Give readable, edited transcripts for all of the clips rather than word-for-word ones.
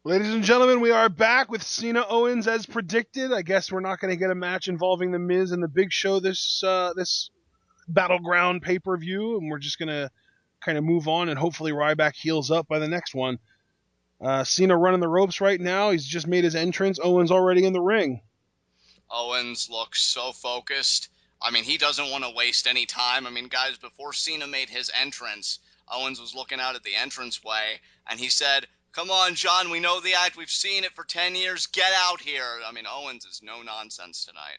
Ladies and gentlemen, we are back with Cena Owens as predicted. I guess we're not going to get a match involving The Miz and the Big Show this Battleground pay-per-view, and we're just going to kind of move on, and hopefully Ryback heals up by the next one. Cena running the ropes right now. He's just made his entrance. Owens already in the ring. Owens looks so focused. I mean, he doesn't want to waste any time. I mean, guys, before Cena made his entrance, Owens was looking out at the entranceway, and he said, "Come on, John, we know the act. We've seen it for 10 years. Get out here." I mean, Owens is no nonsense tonight.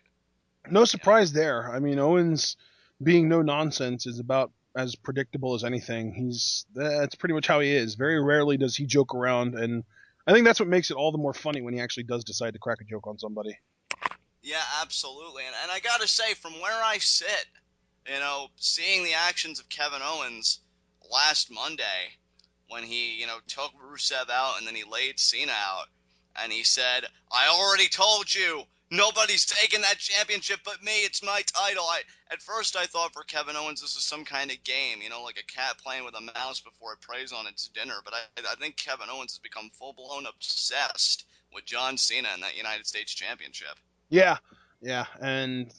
No You know? surprise there. I mean, Owens being no nonsense is about as predictable as anything. That's pretty much how he is. Very rarely does he joke around, and I think that's what makes it all the more funny when he actually does decide to crack a joke on somebody. Yeah, absolutely. And I got to say, from where I sit, seeing the actions of Kevin Owens last Monday when he, took Rusev out and then he laid Cena out and he said, "I already told you, nobody's taking that championship but me. It's my title." At first I thought for Kevin Owens this was some kind of game, like a cat playing with a mouse before it preys on its dinner. But I think Kevin Owens has become full-blown obsessed with John Cena and that United States Championship. Yeah, yeah, and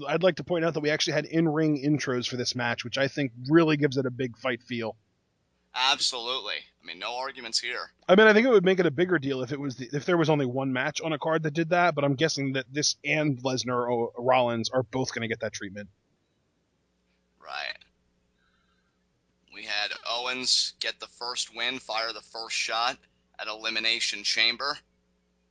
I'd like to point out that we actually had in-ring intros for this match, which I think really gives it a big fight feel. Absolutely. I mean, no arguments here. I mean, I think it would make it a bigger deal if if there was only one match on a card that did that, but I'm guessing that this and Lesnar or Rollins are both going to get that treatment. Right. We had Owens get the first win, fire the first shot at Elimination Chamber.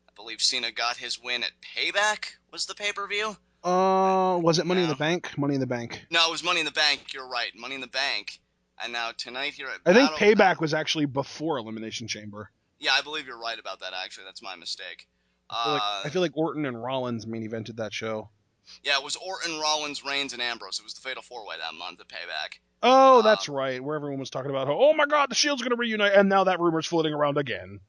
I believe Cena got his win at Payback, was the pay-per-view? Was it Money in the Now, Bank? Money in the Bank. no, it was Money in the Bank. You're right, Money in the Bank. And now tonight here at I think Battleground. Payback was actually before Elimination Chamber. Yeah, I believe you're right about that, actually. That's my mistake. I feel like Orton and Rollins main evented that show. Yeah, it was Orton, Rollins, Reigns, and Ambrose. It was the Fatal 4-Way that month at Payback. Oh, that's right. Where everyone was talking about, oh my God, the Shield's going to reunite, and now that rumor's floating around again.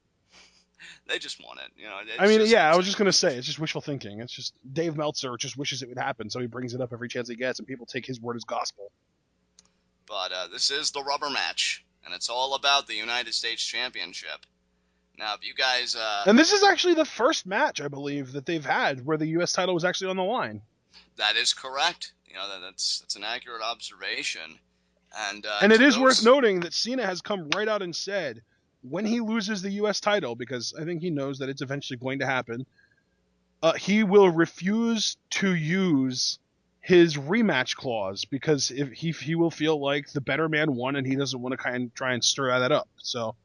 They just want it, I mean, yeah, I was just going to say, it's just wishful thinking. It's just Dave Meltzer just wishes it would happen, so he brings it up every chance he gets, and people take his word as gospel. But this is the rubber match, and it's all about the United States Championship. Now, if you guys... And this is actually the first match, I believe, that they've had where the U.S. title was actually on the line. That is correct. That's an accurate observation. And it is worth noting that Cena has come right out and said, when he loses the U.S. title, because I think he knows that it's eventually going to happen, he will refuse to use his rematch clause, because if he will feel like the better man won, and he doesn't want to try and stir that up. So,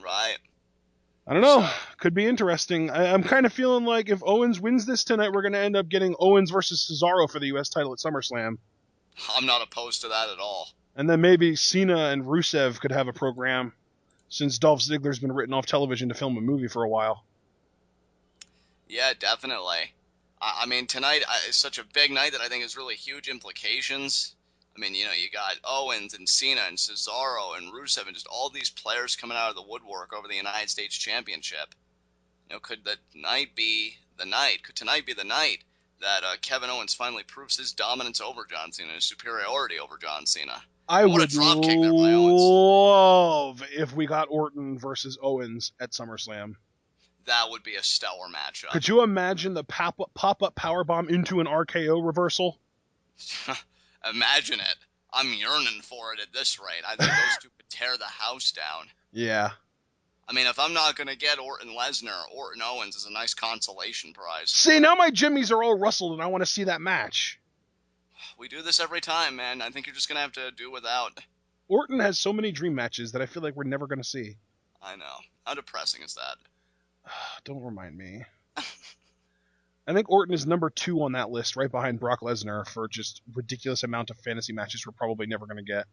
right. I don't know. Could be interesting. I'm kind of feeling like if Owens wins this tonight, we're going to end up getting Owens versus Cesaro for the U.S. title at SummerSlam. I'm not opposed to that at all. And then maybe Cena and Rusev could have a program, since Dolph Ziggler's been written off television to film a movie for a while. Yeah, definitely. I mean, tonight is such a big night that I think has really huge implications. I mean, you got Owens and Cena and Cesaro and Rusev and just all these players coming out of the woodwork over the United States Championship. Could tonight be the night that Kevin Owens finally proves his dominance over John Cena, his superiority over John Cena? I would love if we got Orton versus Owens at SummerSlam. That would be a stellar matchup. Could you imagine the pop-up powerbomb into an RKO reversal? Imagine it. I'm yearning for it at this rate. I think those two could tear the house down. Yeah. I mean, if I'm not going to get Orton Lesnar, Orton Owens is a nice consolation prize. See, now my jimmies are all rustled, and I want to see that match. We do this every time, man. I think you're just going to have to do without. Orton has so many dream matches that I feel like we're never going to see. I know. How depressing is that? Don't remind me. I think Orton is number 2 on that list, right behind Brock Lesnar, for just ridiculous amount of fantasy matches we're probably never going to get.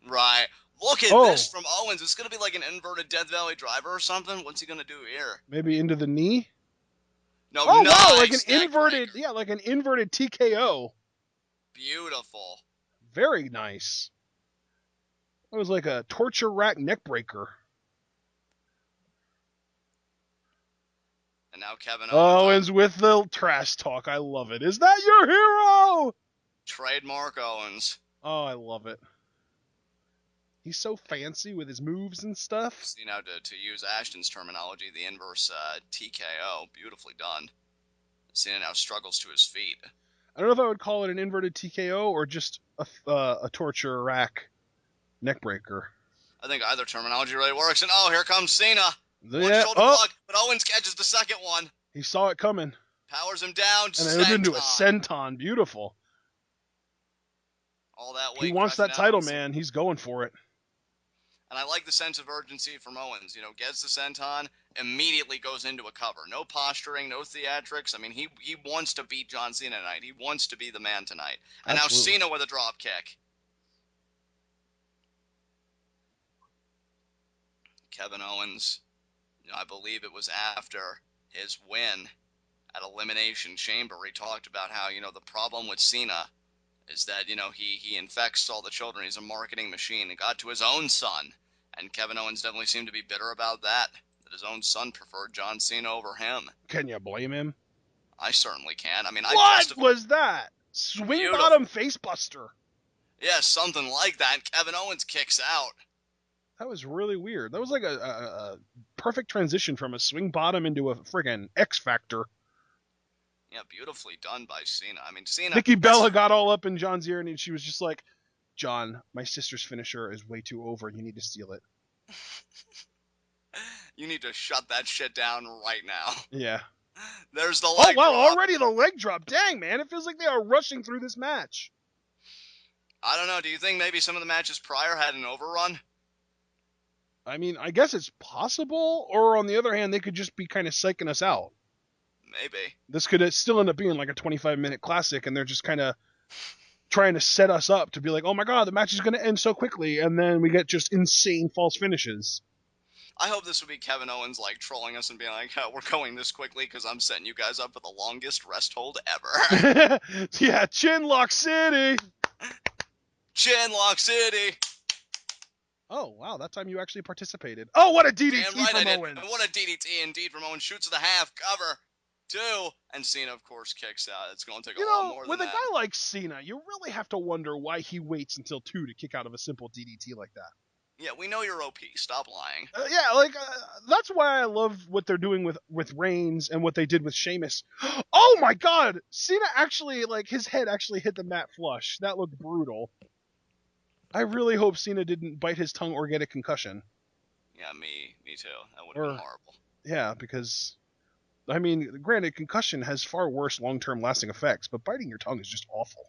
Right. Look at this from Owens. It's going to be like an inverted Death Valley Driver or something. What's he going to do here? Maybe into the knee? No, oh, nice wow, like an inverted, breaker. Yeah, like an inverted TKO. Beautiful. Very nice. That was like a torture rack neck breaker. And now Kevin Owens with the trash talk. I love it. Is that your hero? Trademark Owens. Oh, I love it. He's so fancy with his moves and stuff. You know, to use Ashton's terminology, the inverse TKO, beautifully done. Cena now struggles to his feet. I don't know if I would call it an inverted TKO or just a torture rack neckbreaker. I think either terminology really works. And oh, here comes Cena. One Yeah. shoulder block, but Owens catches the second one. He saw it coming. Powers him down. And it into a senton. Beautiful. All that weight. He wants that title, man. He's going for it. And I like the sense of urgency from Owens. You know, gets the senton, immediately goes into a cover. No posturing, no theatrics. I mean, he wants to beat John Cena tonight. He wants to be the man tonight. And Absolutely. Now Cena with a drop kick. Kevin Owens, you know, I believe it was after his win at Elimination Chamber, he talked about how, you know, the problem with Cena is that, you know, he infects all the children. He's a marketing machine. It got to his own son. And Kevin Owens definitely seemed to be bitter about that his own son preferred John Cena over him. Can you blame him? I certainly can. I mean, what was that? Swing bottom face buster. Yeah, something like that. Kevin Owens kicks out. That was really weird. That was like a perfect transition from a swing bottom into a friggin' X Factor. Yeah, beautifully done by Cena. I mean, Cena... Nikki Bella got all up in John's ear, and she was just like, John, my sister's finisher is way too over. You need to steal it. You need to shut that shit down right now. Yeah. There's the leg drop. Wow, already the leg drop. Dang, man. It feels like they are rushing through this match. I don't know. Do you think maybe some of the matches prior had an overrun? I mean, I guess it's possible. Or on the other hand, they could just be kind of psyching us out. Maybe. This could still end up being like a 25-minute classic, and they're just kind of trying to set us up to be like, oh my god, the match is going to end so quickly, and then we get just insane false finishes. I hope this would be Kevin Owens like trolling us and being like, oh, we're going this quickly because I'm setting you guys up for the longest rest hold ever. Yeah, Chinlock City. Chinlock City. Oh, wow, that time you actually participated. Oh, what a DDT from Owens. What a DDT indeed from Owens. Shoots to the half, cover, 2, and Cena, of course, kicks out. It's going to take a lot more than that. With a guy like Cena, you really have to wonder why he waits until 2 to kick out of a simple DDT like that. Yeah, we know you're OP. Stop lying. That's why I love what they're doing with Reigns and what they did with Sheamus. Oh my god! Cena actually, his head actually hit the mat flush. That looked brutal. I really hope Cena didn't bite his tongue or get a concussion. Yeah, me too. That would have been horrible. Yeah, because, I mean, granted, concussion has far worse long-term lasting effects, but biting your tongue is just awful.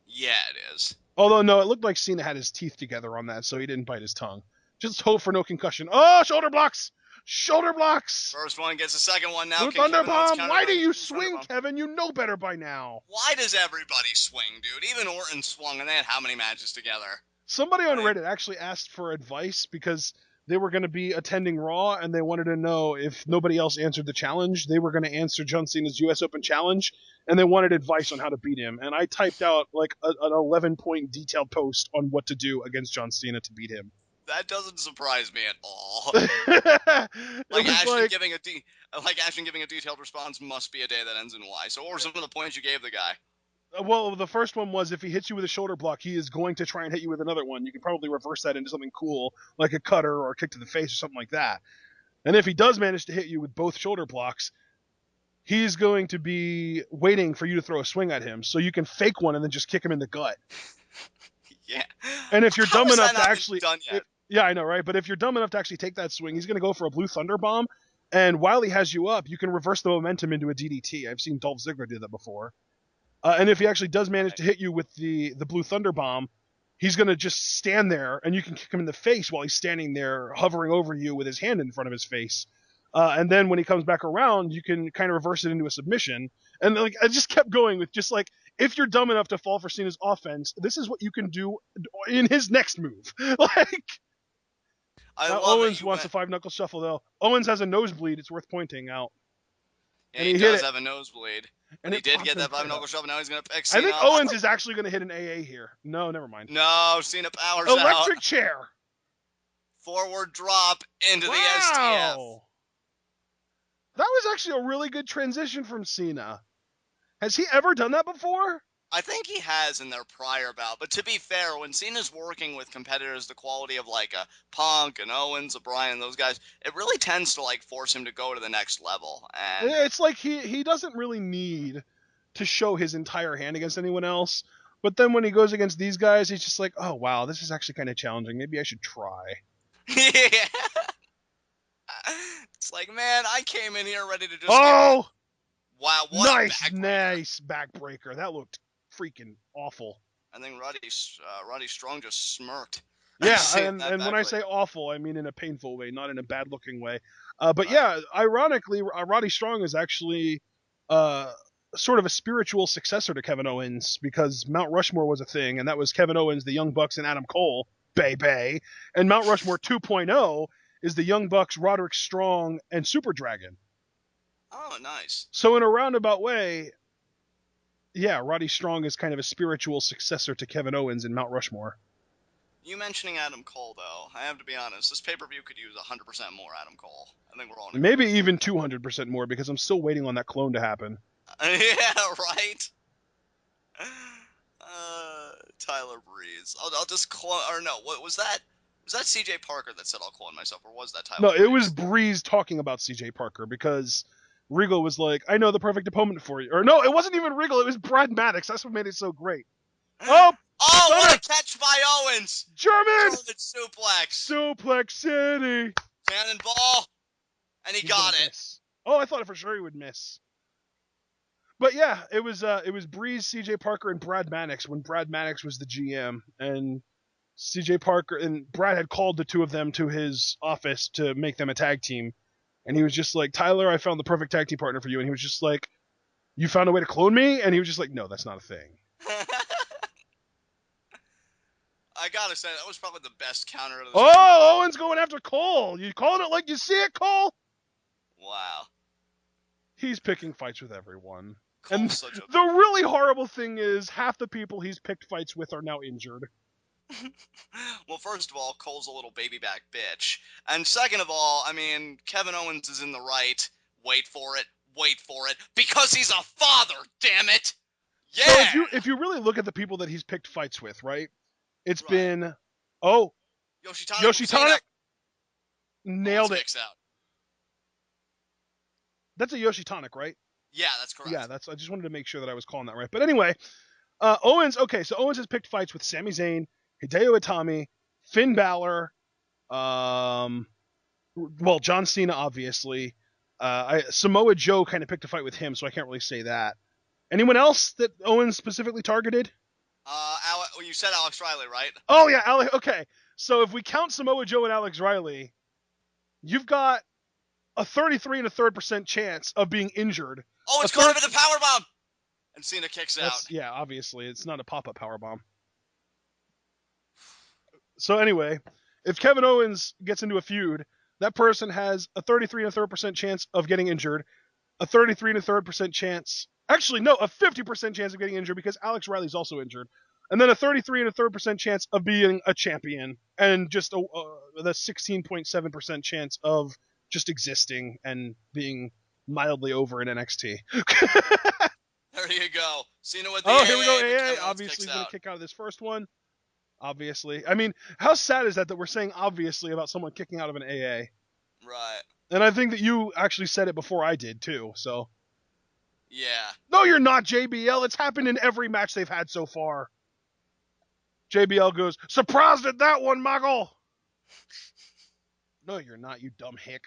Yeah, it is. Although, no, it looked like Cena had his teeth together on that, so he didn't bite his tongue. Just hope for no concussion. Oh, shoulder blocks! Shoulder blocks! First one gets the second one now. Thunderbomb! Why do you swing, Kevin? You know better by now. Why does everybody swing, dude? Even Orton swung, and they had how many matches together? Somebody on Reddit actually asked for advice because they were going to be attending Raw, and they wanted to know if nobody else answered the challenge, they were going to answer John Cena's U.S. Open Challenge, and they wanted advice on how to beat him. And I typed out an 11-point detailed post on what to do against John Cena to beat him. That doesn't surprise me at all. Ashton giving a detailed response must be a day that ends in Y. So what were some of the points you gave the guy? Well, the first one was if he hits you with a shoulder block, he is going to try and hit you with another one. You can probably reverse that into something cool, like a cutter or a kick to the face or something like that. And if he does manage to hit you with both shoulder blocks, he's going to be waiting for you to throw a swing at him, so you can fake one and then just kick him in the gut. Yeah. And if you're dumb enough to actually... done yet? Yeah, I know, right? But if you're dumb enough to actually take that swing, he's going to go for a blue thunder bomb, and while he has you up, you can reverse the momentum into a DDT. I've seen Dolph Ziggler do that before. And if he actually does manage to hit you with the Blue Thunder Bomb, he's going to just stand there, and you can kick him in the face while he's standing there hovering over you with his hand in front of his face. And then when he comes back around, you can kind of reverse it into a submission. And I just kept going with just if you're dumb enough to fall for Cena's offense, this is what you can do in his next move. Owens wants a 5-knuckle shuffle, though. Owens has a nosebleed. It's worth pointing out. Yeah, and he does have a nosebleed. And he did get that 5-knuckle shove, and now he's going to pick Cena. I think Owens is actually going to hit an AA here. No, never mind. No, Cena powers out. Electric chair. Forward drop into the STF. That was actually a really good transition from Cena. Has he ever done that before? I think he has in their prior bout, but to be fair, when Cena's working with competitors the quality of like a Punk and Owens, a Bryan, those guys, it really tends to like force him to go to the next level. And It's like he doesn't really need to show his entire hand against anyone else. But then when he goes against these guys, he's just like, oh wow, this is actually kind of challenging. Maybe I should try. yeah, it's like, man, I came in here ready to just get. Oh, Wow, what a nice, backbreaker! nice backbreaker. That looked freaking awful. I think Roddy Strong just smirked Yeah, seeing that and when I backbreaker. say awful, I mean in a painful way, not in a bad looking way. But Right. yeah, ironically, Roddy Strong is actually uh, sort of a spiritual successor to Kevin Owens because Mount Rushmore was a thing, and that was Kevin Owens, the Young Bucks, and Adam Cole, Bay, and Mount Rushmore 2.0 is the Young Bucks, Roderick Strong, and Super Dragon. Oh, nice. So in a roundabout way, yeah, Roddy Strong is kind of a spiritual successor to Kevin Owens in Mount Rushmore. You mentioning Adam Cole, though, I have to be honest, this pay per view could use 100% more Adam Cole. I think we're all in Maybe agreement. even 200% more because I'm still waiting on that clone to happen. Yeah, right? Tyler Breeze. I'll just clone. Or no, what was that? Was that CJ Parker that said I'll clone myself, or was that No, Tyler it was Breeze? Breeze talking about CJ Parker because Regal was like, I know the perfect opponent for you. Or no, it wasn't even Regal, it was Brad Maddox. That's what made it so great. Oh, Oh, what Stunner! a catch by Owens! German! German suplex. Suplex City! Cannonball. And he He's gonna got it. miss. Oh, I thought for sure he would miss. But yeah, it was Breeze, CJ Parker, and Brad Maddox when Brad Maddox was the GM, and CJ Parker and Brad had called the two of them to his office to make them a tag team. And he was just like, Tyler, I found the perfect tag team partner for you. And he was just like, you found a way to clone me? And he was just like, no, that's not a thing. I gotta say, that was probably the best counter of this pay. Oh, Owens going after Cole. You calling it like you see it, Cole? Wow. He's picking fights with everyone. And Cole's such a. the really horrible thing is half the people he's picked fights with are now injured. Well, first of all, Cole's a little baby back bitch. And second of all, I mean, Kevin Owens is in the right. Wait for it. Wait for it. Because he's a father, damn it! So Yeah! if you really look at the people that he's picked fights with, right? It's Right. been Yoshitani from Cena. Yoshitani Owens nailed it. kicks out. That's a Yoshitonic, right? Yeah, that's Yeah, correct. I just wanted to make sure that I was calling that right. But anyway, Owens. Okay, so Owens has picked fights with Sami Zayn, Hideo Itami, Finn Balor, um, well, John Cena, obviously. Samoa Joe kind of picked a fight with him, so I can't really say that. Anyone else that Owens specifically targeted? You said Alex Riley, right? Oh yeah, Alex. Okay, so if we count Samoa Joe and Alex Riley, you've got a 33 and a third% chance of being injured. A Owens caught third. him with the powerbomb! And Cena kicks out. That's yeah, obviously it's not a pop-up power bomb. So anyway, if Kevin Owens gets into a feud, that person has a 33 and a third% chance of getting injured, a 33 and a third% chance. Actually, no, a 50% chance of getting injured because Alex Riley's also injured, and then a 33 and a third% chance of being a champion, and just the 16.7% chance of just existing and being mildly over in NXT. There you go. Cena with the Oh, here we go, AA, but AA. Kevin Owens Obviously, kicks he's going to out. kick out of this first one. Obviously. I mean, how sad is that we're saying obviously about someone kicking out of an AA? Right. And I think that you actually said it before I did, too, so. Yeah. No, you're not, JBL. It's happened in every match they've had so far. JBL goes, surprised at that one, Michael. No, you're not, you dumb hick.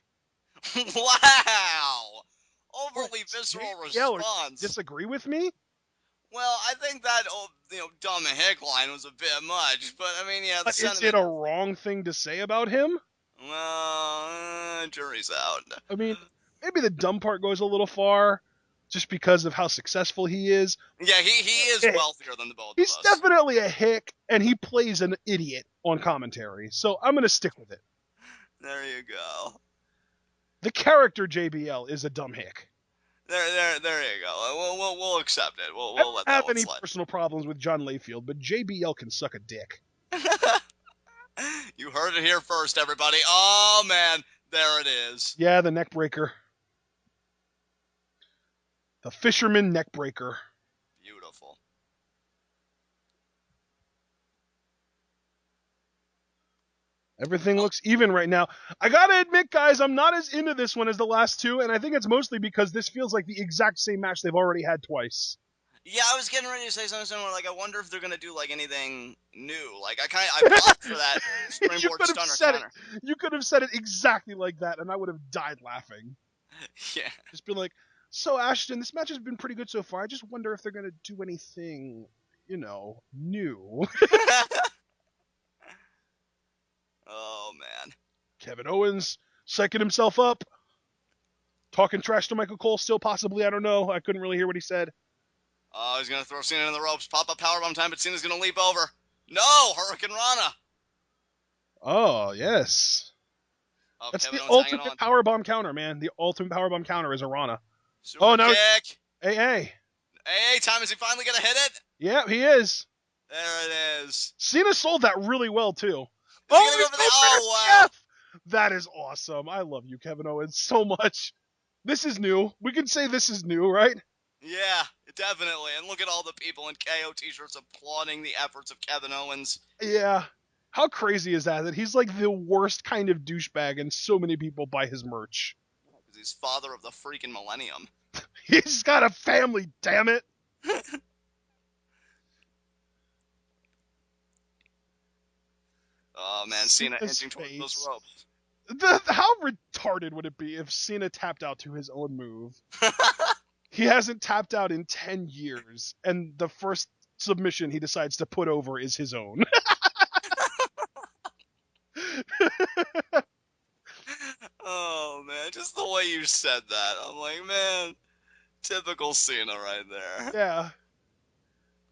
Wow. What? Overly visceral JBL, or response. disagree with me? Well, I think that dumb hick line was a bit much, but I mean, yeah, the But is it sentiment. a wrong thing to say about him? Well, jury's out. I mean, maybe the dumb part goes a little far, just because of how successful he is. Yeah, he is wealthier than the both of He's us. definitely a hick, and he plays an idiot on commentary, so I'm going to stick with it. There you go. The character JBL is a dumb hick. There you go. We'll accept it. I We'll don't let that have one any slide. personal problems with John Layfield, but JBL can suck a dick. You heard it here first, everybody. Oh man, there it is. Yeah, the neck breaker. The fisherman neck breaker. Beautiful. Everything looks even right now. I gotta admit, guys, I'm not as into this one as the last two, and I think it's mostly because this feels like the exact same match they've already had twice. Yeah, I was getting ready to say something similar. Like, I wonder if they're gonna do like anything new. Like, I popped for that You springboard could have stunner said it. counter. You could have said it exactly like that, and I would have died laughing. Yeah. Just been like, so Ashton, this match has been pretty good so far. I just wonder if they're gonna do anything, new. Oh man. Kevin Owens psyching himself up, talking trash to Michael Cole. Still possibly, I don't know. I couldn't really hear what he said. Oh, he's gonna throw Cena in the ropes. Pop up powerbomb time, but Cena's gonna leap over. No, Hurricane Rana. Oh yes, Oh, that's Kevin the Owens hanging ultimate on. powerbomb counter, man. The ultimate powerbomb counter is a Rana. Oh, Super now kick. hey. Hey, time is he finally gonna hit it? Yeah, he is. There it is. Cena sold that really well too. Is he Oh, gonna go he's for the? going for Oh wow. STF. That is awesome. I love you, Kevin Owens, so much. This is new. We can say this is new, right? Yeah, definitely. And look at all the people in KO t-shirts applauding the efforts of Kevin Owens. Yeah. How crazy is that? That he's like the worst kind of douchebag, and so many people buy his merch. Because he's father of the freaking millennium. He's got a family, damn it. Oh man, Cena Cena's inching towards those face. ropes. How retarded would it be if Cena tapped out to his own move? He hasn't tapped out in 10 years, and the first submission he decides to put over is his own. Oh man, just the way you said that. I'm like, man, typical Cena right there. Yeah.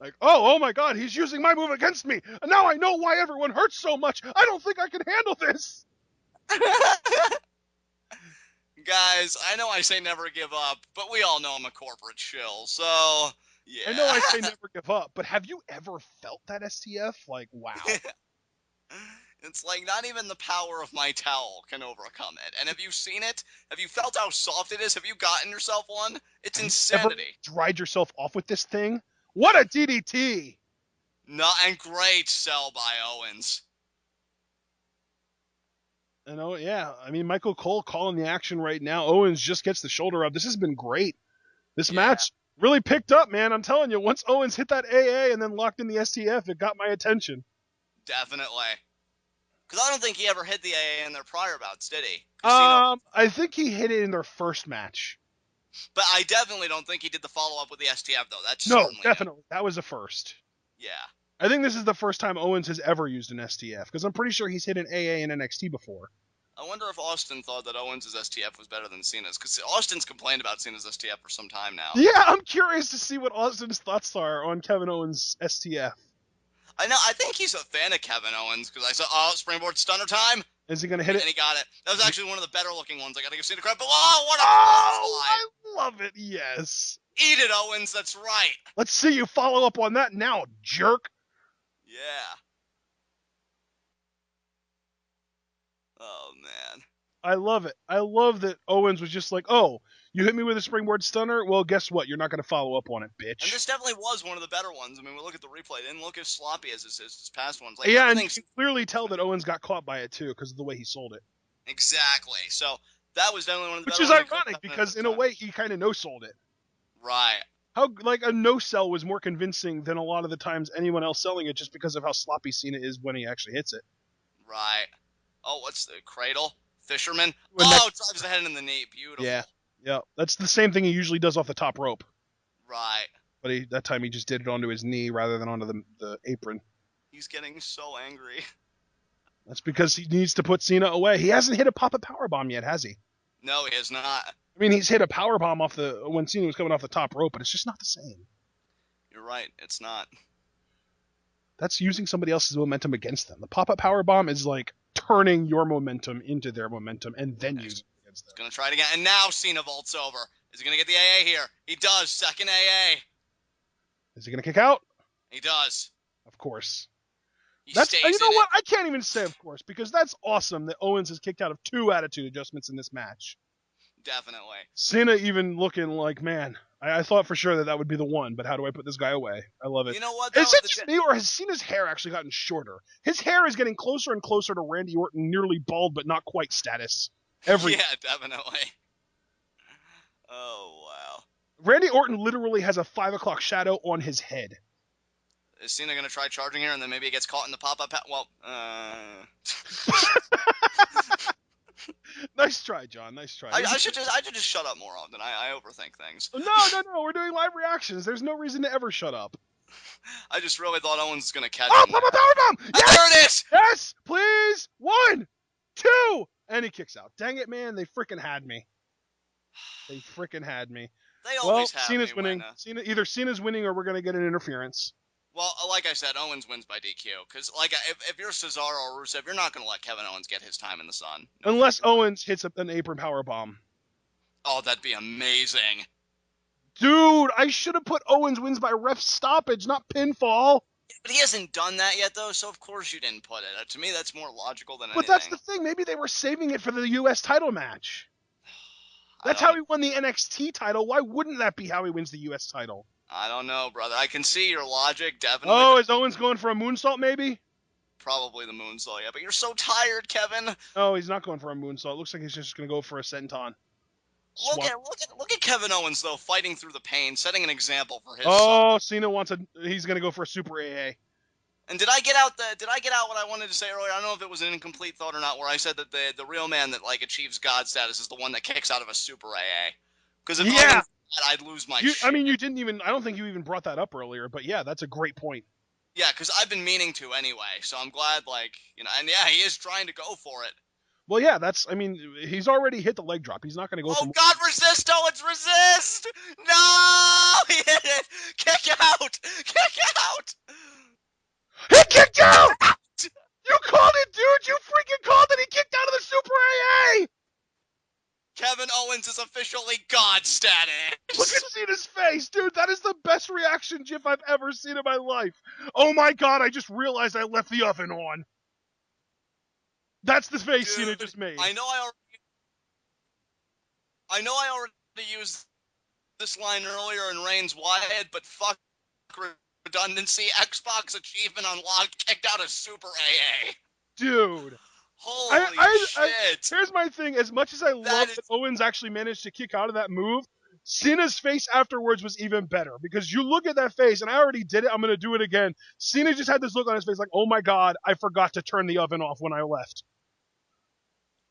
Like, oh my god, he's using my move against me, and now I know why everyone hurts so much. I don't think I can handle this. Guys, I know I say never give up, but we all know I'm a corporate shill, so I know I say yeah. never give up, but have you ever felt that STF? Like, wow. It's like not even the power of my towel can overcome it. And have you seen it? Have you felt how soft it is? Have you gotten yourself one? It's Have you ever insanity. dried yourself off with this thing? What a DDT! No, and great sell by Owens. Yeah. I mean, Michael Cole calling the action right now. Owens just gets the shoulder up. This has been great. This Yeah. match really picked up, man. I'm telling you, once Owens hit that AA and then locked in the STF, it got my attention. Definitely. Because I don't think he ever hit the AA in their prior bouts, did he? I think he hit it in their first match. But I definitely don't think he did the follow-up with the STF, though. That's No, certainly definitely. That was a first. Yeah. I think this is the first time Owens has ever used an STF, because I'm pretty sure he's hit an AA in NXT before. I wonder if Austin thought that Owens' STF was better than Cena's, because Austin's complained about Cena's STF for some time now. Yeah, I'm curious to see what Austin's thoughts are on Kevin Owens' STF. I think he's a fan of Kevin Owens, because I saw, springboard stunner time. Is he going to hit it? And he got it. That was actually one of the better looking ones. I got to give Cena credit. But what a I love it, yes. Eat it, Owens. That's right. Let's see you follow up on that now, jerk. Yeah. Oh, man. I love it. I love that Owens was just like, oh, you hit me with a springboard stunner? Well, guess what? You're not going to follow up on it, bitch. And this definitely was one of the better ones. I mean, we look at the replay. It didn't look as sloppy as his past ones. Like, yeah, and you can clearly tell that Owens got caught by it, too, because of the way he sold it. Exactly. So that was definitely one of the better ones. Which is ironic, because in a way, he kind of no-sold it. Right. How, like, a no-sell was more convincing than a lot of the times anyone else selling it just because of how sloppy Cena is when he actually hits it. Right. Oh, what's the cradle? Fisherman? Oh, it drives the head in the knee. Beautiful. Yeah. That's the same thing he usually does off the top rope. Right. But that time he just did it onto his knee rather than onto the apron. He's getting so angry. That's because he needs to put Cena away. He hasn't hit a pop-up powerbomb yet, has he? No, he has not. I mean, he's hit a powerbomb when Cena was coming off the top rope, but it's just not the same. You're right. It's not. That's using somebody else's momentum against them. The pop-up powerbomb is like turning your momentum into their momentum and then using it against them. He's going to try it again. And now Cena vaults over. Is he going to get the AA here? He does. Second AA. Is he going to kick out? He does. Of course. He stays in you know it. what? I can't even say of course, because that's awesome that Owens has kicked out of 2 attitude adjustments in this match. Definitely. Cena even looking like, man, I thought for sure that would be the one, but how do I put this guy away? I love it. You know what Is though? it just me, or has Cena's hair actually gotten shorter? His hair is getting closer and closer to Randy Orton, nearly bald but not quite status. Every Yeah, definitely. Oh wow. Randy Orton literally has a 5 o'clock shadow on his head. Is Cena gonna try charging here, and then maybe he gets caught in the pop-up? Well, Nice try, John. Nice try. I should just shut up more often. I overthink things. No. We're doing live reactions. There's no reason to ever shut up. I just really thought Owens was gonna catch Oh, him. pop a powerbomb! Yes! There it is! Yes, please! 1, 2! And he kicks out. Dang it, man. They freaking had me. They freaking had me. They always have Cena's me winning. Either Cena's winning or we're going to get an interference. Well, like I said, Owens wins by DQ. Because, like, if you're Cesaro or Rusev, you're not going to let Kevin Owens get his time in the sun. No, unless Owens hits an apron power bomb. Oh, that'd be amazing. Dude, I should have put Owens wins by ref stoppage, not pinfall. But he hasn't done that yet, though, so of course you didn't put it. To me, that's more logical than anything. But that's the thing. Maybe they were saving it for the U.S. title match. That's how he won the NXT title. Why wouldn't that be how he wins the U.S. title? I don't know, brother. I can see your logic, definitely. Oh, is Owens going for a moonsault, maybe? Probably the moonsault, yeah. But you're so tired, Kevin. Oh, he's not going for a moonsault. It looks like he's just going to go for a senton. Look at Kevin Owens, though, fighting through the pain, setting an example for his son. Cena he's going to go for a super AA. And did I get out what I wanted to say earlier? I don't know if it was an incomplete thought or not, where I said that the real man that like achieves God status is the one that kicks out of a super AA. Because if Owens, I'd lose my shit. I mean, you didn't even. I don't think you even brought that up earlier, but yeah, that's a great point. Yeah, because I've been meaning to anyway, so I'm glad, and yeah, he is trying to go for it. Well, yeah, he's already hit the leg drop. He's not going to go for... Oh, God, resist, Owens, resist! No! He hit it! Kick out! Kick out! He kicked out! You called it, dude! You freaking called it! He kicked out of the Super AA! Kevin Owens is officially God status! Look at Cena's face, dude! That is the best reaction GIF I've ever seen in my life. Oh my God, I just realized I left the oven on. That's the face Cena just made. I know I already used this line earlier in Reigns Wyatt, but fuck redundancy. Xbox achievement unlocked, kicked out of Super AA. Dude. Holy shit. Here's my thing. As much as I love that Owens actually managed to kick out of that move, Cena's face afterwards was even better. Because you look at that face, and I already did it, I'm going to do it again. Cena just had this look on his face like, oh my God, I forgot to turn the oven off when I left.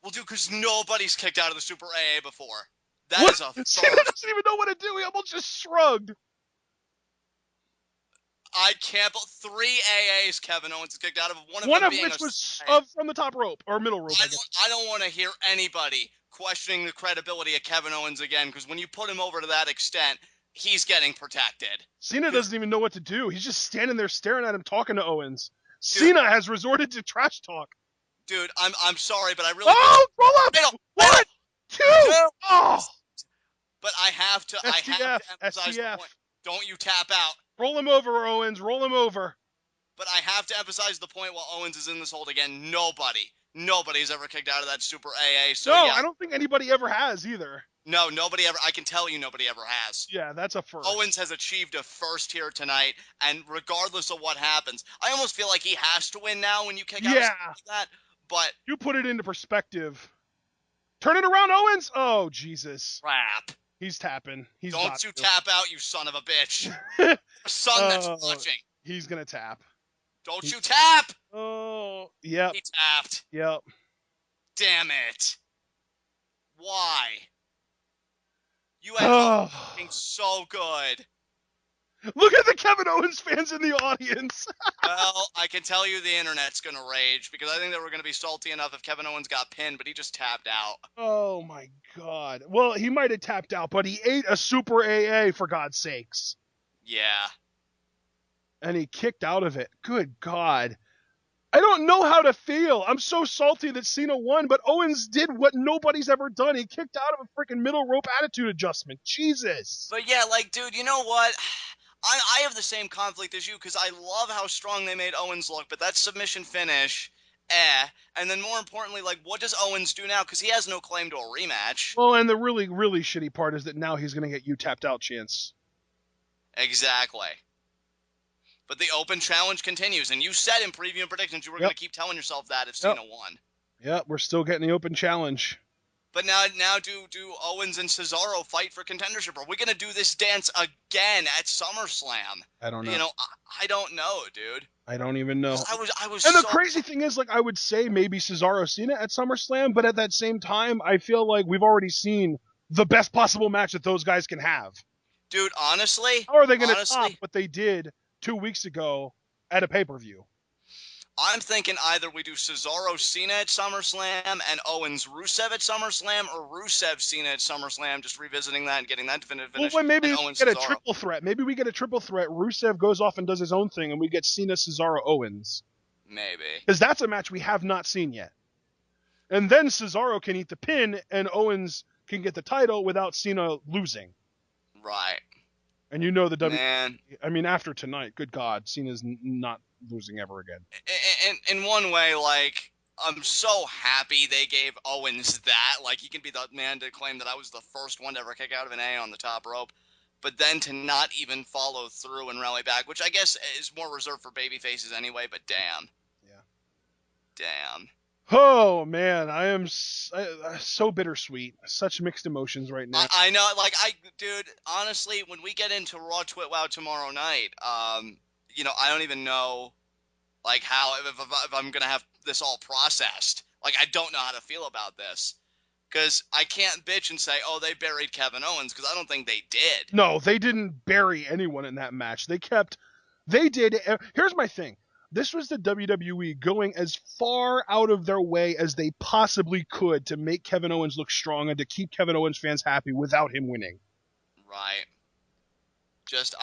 Well, dude, because nobody's kicked out of the Super AA before. That is a first. Cena doesn't even know what to do. He almost just shrugged. I can't. 3 AAs Kevin Owens is kicked out of. One of which was from the top rope or middle rope. I don't want to hear anybody questioning the credibility of Kevin Owens again, because when you put him over to that extent, he's getting protected. Cena doesn't even know what to do. He's just standing there staring at him, talking to Owens. Dude, Cena has resorted to trash talk. Dude, I'm sorry, but I really. Oh, roll up! 1, 2. Oh. But I have to emphasize the point. Don't you tap out. Roll him over, Owens. Roll him over. But I have to emphasize the point while Owens is in this hold again. Nobody's ever kicked out of that Super AA. So no, yeah. I don't think anybody ever has either. No, nobody ever. I can tell you nobody ever has. Yeah, that's a first. Owens has achieved a first here tonight, and regardless of what happens, I almost feel like he has to win now when you kick out like that. But you put it into perspective. Turn it around, Owens. Oh, Jesus. Crap. He's tapping. Don't you tap out, you son of a bitch. Son that's watching. He's going to tap. Don't you tap! Oh, yep. He tapped. Yep. Damn it. Why? You have been so good. Look at the Kevin Owens fans in the audience. Well, I can tell you the internet's going to rage, because I think they were going to be salty enough if Kevin Owens got pinned, but he just tapped out. Oh, my God. Well, he might have tapped out, but he ate a Super AA, for God's sakes. Yeah. And he kicked out of it. Good God. I don't know how to feel. I'm so salty that Cena won, but Owens did what nobody's ever done. He kicked out of a freaking middle rope attitude adjustment. Jesus. But yeah, dude, you know what? I have the same conflict as you, because I love how strong they made Owens look, but that submission finish, And then more importantly, like, what does Owens do now? Because he has no claim to a rematch. Well, and the really, really shitty part is that now he's going to get you tapped out chance. Exactly. But the open challenge continues, and you said in preview and predictions you were going Yep. to keep telling yourself that if Yep. Cena won. Yep. We're still getting the open challenge. But now do Owens and Cesaro fight for contendership? Are we going to do this dance again at SummerSlam? I don't You know. know, I don't know, dude. I don't even know. Because I was And the so crazy thing is, like, I would say maybe Cesaro Cena at SummerSlam, but at that same time, I feel like we've already seen the best possible match that those guys can have. dude. How are they going to top Honestly, what they did 2 weeks ago at a pay-per-view? I'm thinking either we do Cesaro Cena at SummerSlam and Owens Rusev at SummerSlam, or Rusev Cena at SummerSlam, just revisiting that and getting that definitive Well, finish, when maybe and we Owens get a Cesaro. triple threat. Maybe we get a triple threat. Rusev goes off and does his own thing, and we get Cena, Cesaro, Owens. Maybe. Because that's a match we have not seen yet. And then Cesaro can eat the pin, and Owens can get the title without Cena losing. Right. And you know the W. Man, I mean, after tonight, good God, Cena's not losing ever again. in one way, like, I'm so happy they gave Owens that. Like, he can be the man to claim that I was the first one to ever kick out of an A on the top rope. But then to not even follow through and rally back, which I guess is more reserved for baby faces anyway, but damn. Yeah. Damn. Oh man, I am so bittersweet. Such mixed emotions right now. I know, like, dude, honestly, when we get into Raw Twit Wow tomorrow night, I don't even know, like, how, if I'm going to have this all processed. Like, I don't know how to feel about this. Because I can't bitch and say, oh, they buried Kevin Owens, because I don't think they did. No, they didn't bury anyone in that match. They did. Here's my thing. This was the WWE going as far out of their way as they possibly could to make Kevin Owens look strong and to keep Kevin Owens fans happy without him winning. Right. Just,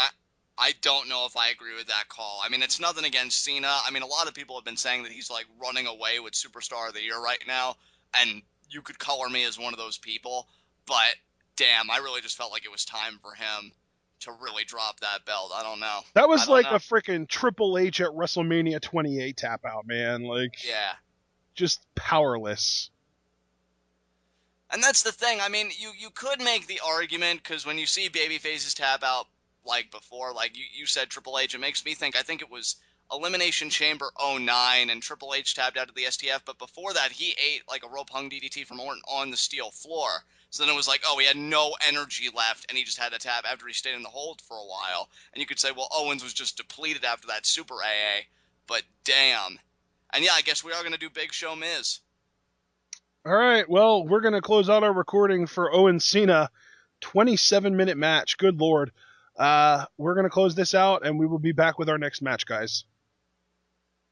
I don't know if I agree with that call. I mean, it's nothing against Cena. I mean, a lot of people have been saying that he's, like, running away with Superstar of the Year right now, and you could color me as one of those people, but damn, I really just felt like it was time for him to really drop that belt. I don't know. That I was don't like know. a freaking Triple H at WrestleMania 28 tap out, man. Like, Yeah. just powerless. And that's the thing. I mean, you could make the argument, because when you see baby faces tap out, like before, like you said, Triple H, it makes me think. I think it was Elimination Chamber '09, and Triple H tapped out of the STF. But before that, he ate like a rope hung DDT from Orton on the steel floor. So then it was like, oh, he had no energy left, and he just had to tap after he stayed in the hold for a while. And you could say, well, Owens was just depleted after that Super AA. But damn. And yeah, I guess we are gonna do Big Show Miz. All right, well, we're going to close out our recording for Owens Cena. 27-minute match. Good Lord. We're going to close this out, and we will be back with our next match, guys.